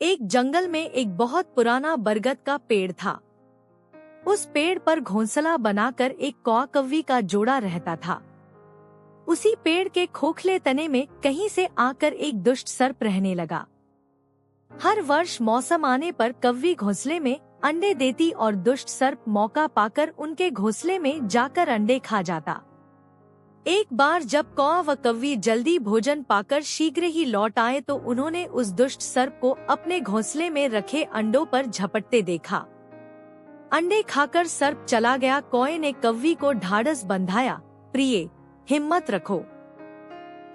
एक जंगल में एक बहुत पुराना बरगद का पेड़ था। उस पेड़ पर घोंसला बनाकर एक कौआ कौवी का जोड़ा रहता था। उसी पेड़ के खोखले तने में कहीं से आकर एक दुष्ट सर्प रहने लगा। हर वर्ष मौसम आने पर कौवी घोंसले में अंडे देती और दुष्ट सर्प मौका पाकर उनके घोंसले में जाकर अंडे खा जाता। एक बार जब कौआ व कौवी जल्दी भोजन पाकर शीघ्र ही लौट आए तो उन्होंने उस दुष्ट सर्प को अपने घोंसले में रखे अंडों पर झपटते देखा। अंडे खाकर सर्प चला गया। कौए ने कौवी को ढाढ़स बंधाया, प्रिय, हिम्मत रखो,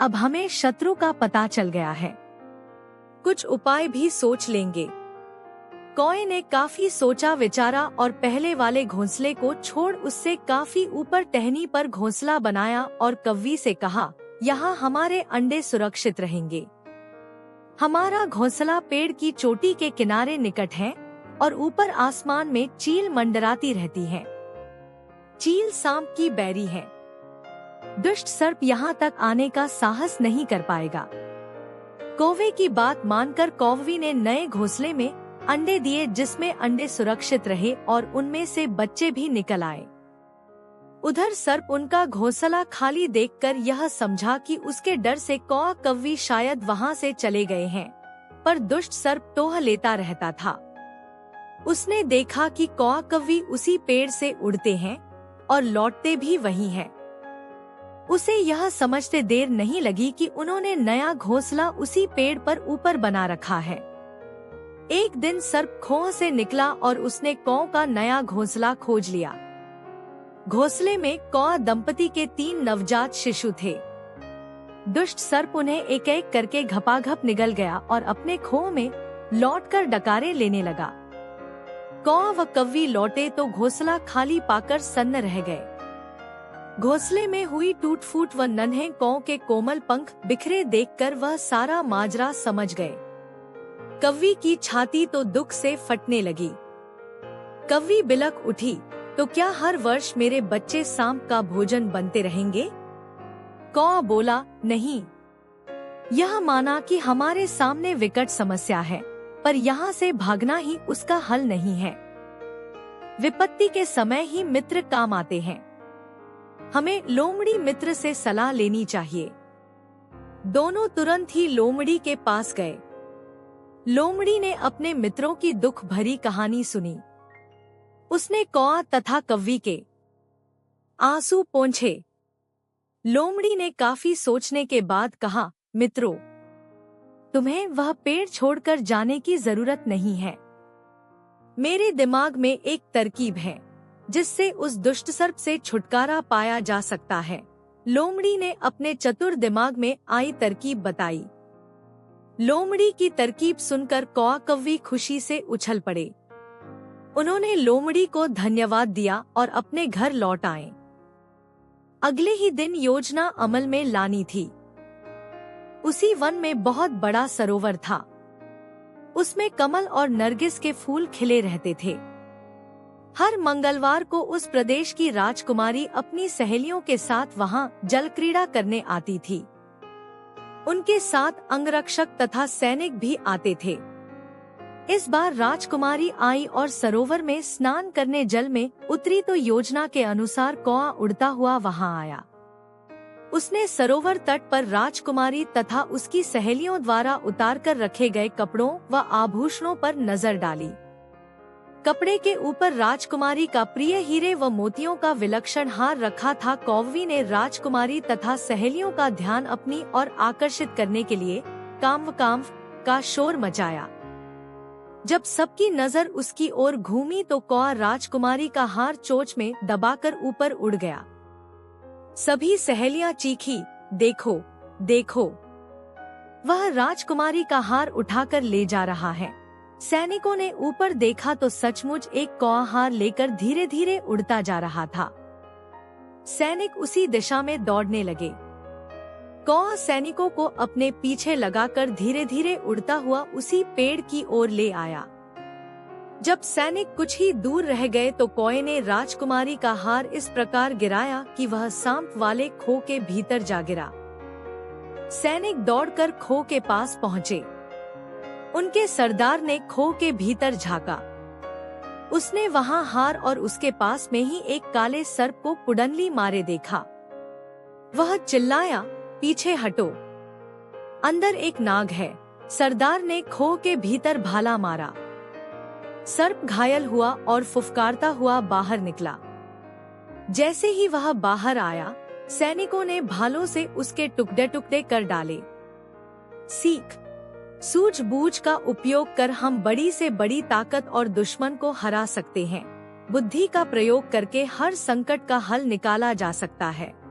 अब हमें शत्रु का पता चल गया है, कुछ उपाय भी सोच लेंगे। कौए ने काफी सोचा विचारा और पहले वाले घोंसले को छोड़ उससे काफी ऊपर टहनी पर घोंसला बनाया और कौवी से कहा, यहाँ हमारे अंडे सुरक्षित रहेंगे। हमारा घोंसला पेड़ की चोटी के किनारे निकट है और ऊपर आसमान में चील मंडराती रहती है। चील सांप की बैरी है। दुष्ट सर्प यहाँ तक आने का साहस नहीं कर पाएगा। कौवे की बात मानकर कौवी ने नए घोंसले में अंडे दिए, जिसमें अंडे सुरक्षित रहे और उनमें से बच्चे भी निकल आए। उधर सर्प उनका घोंसला खाली देखकर यह समझा कि उसके डर से कौआ कौवी शायद वहां से चले गए हैं, पर दुष्ट सर्प टोह लेता रहता था। उसने देखा कि कौआ कौवी उसी पेड़ से उड़ते हैं और लौटते भी वही हैं। उसे यह समझते देर नहीं लगी कि उन्होंने नया घोंसला उसी पेड़ पर ऊपर बना रखा है। एक दिन सर्प खोह से निकला और उसने कौआ का नया घोंसला खोज लिया। घोंसले में कौआ दंपति के 3 नवजात शिशु थे। दुष्ट सर्प उन्हें एक एक करके घपाघप निगल गया और अपने खोह में लौटकर डकारे लेने लगा। कौआ व कौवी लौटे तो घोंसला खाली पाकर सन्न रह गए। घोंसले में हुई टूट फूट व नन्हे कौओं के कोमल पंख बिखरे देखकर वह सारा माजरा समझ गए। कौवी की छाती तो दुख से फटने लगी। कौवी बिलक उठी, तो क्या हर वर्ष मेरे बच्चे सांप का भोजन बनते रहेंगे? कौआ बोला, नहीं। यह माना कि हमारे सामने विकट समस्या है, पर यहाँ से भागना ही उसका हल नहीं है। विपत्ति के समय ही मित्र काम आते हैं। हमें लोमड़ी मित्र से सलाह लेनी चाहिए। दोनों तुरंत ही लोमड़ी के पास गए। लोमड़ी ने अपने मित्रों की दुख भरी कहानी सुनी। उसने कौआ तथा कौवी के आंसू पोंछे। लोमड़ी ने काफी सोचने के बाद कहा, मित्रों, तुम्हें वह पेड़ छोड़कर जाने की जरूरत नहीं है। मेरे दिमाग में एक तरकीब है जिससे उस दुष्ट सर्प से छुटकारा पाया जा सकता है। लोमड़ी ने अपने चतुर दिमाग में आई तरकीब बताई। लोमड़ी की तरकीब सुनकर कौआ कौवी खुशी से उछल पड़े। उन्होंने लोमड़ी को धन्यवाद दिया और अपने घर लौट आए। अगले ही दिन योजना अमल में लानी थी। उसी वन में बहुत बड़ा सरोवर था। उसमें कमल और नरगिस के फूल खिले रहते थे। हर मंगलवार को उस प्रदेश की राजकुमारी अपनी सहेलियों के साथ वहां जल क्रीड़ा करने आती थी। उनके साथ अंगरक्षक तथा सैनिक भी आते थे। इस बार राजकुमारी आई और सरोवर में स्नान करने जल में उतरी तो योजना के अनुसार कौआ उड़ता हुआ वहां आया। उसने सरोवर तट पर राजकुमारी तथा उसकी सहेलियों द्वारा उतार कर रखे गए कपड़ों व आभूषणों पर नजर डाली। कपड़े के ऊपर राजकुमारी का प्रिय हीरे व मोतियों का विलक्षण हार रखा था। कौवी ने राजकुमारी तथा सहेलियों का ध्यान अपनी ओर आकर्षित करने के लिए काम्व काम्व का शोर मचाया। जब सबकी नजर उसकी ओर घूमी तो कौआ राजकुमारी का हार चोंच में दबाकर ऊपर उड़ गया। सभी सहेलियां चीखी, देखो देखो, वह राजकुमारी का हार उठाकर ले जा रहा है। सैनिकों ने ऊपर देखा तो सचमुच एक कौआ हार लेकर धीरे धीरे उड़ता जा रहा था। सैनिक उसी दिशा में दौड़ने लगे। कौआ सैनिकों को अपने पीछे लगाकर धीरे धीरे उड़ता हुआ उसी पेड़ की ओर ले आया। जब सैनिक कुछ ही दूर रह गए तो कौए ने राजकुमारी का हार इस प्रकार गिराया कि वह सांप वाले खो के भीतर जा गिरा। सैनिक दौड़कर खो के पास पहुँचे। उनके सरदार ने खो के भीतर झांका। उसने वहां हार और उसके पास में ही एक काले सर्प को कुडनली मारे देखा। वह चिल्लाया, पीछे हटो, अंदर एक नाग है। सरदार ने खो के भीतर भाला मारा। सर्प घायल हुआ और फुफकारता हुआ बाहर निकला। जैसे ही वह बाहर आया, सैनिकों ने भालों से उसके टुकड़े टुकड़े कर डाले। सीख, सूझबूझ का उपयोग कर हम बड़ी से बड़ी ताकत और दुश्मन को हरा सकते हैं। बुद्धि का प्रयोग करके हर संकट का हल निकाला जा सकता है।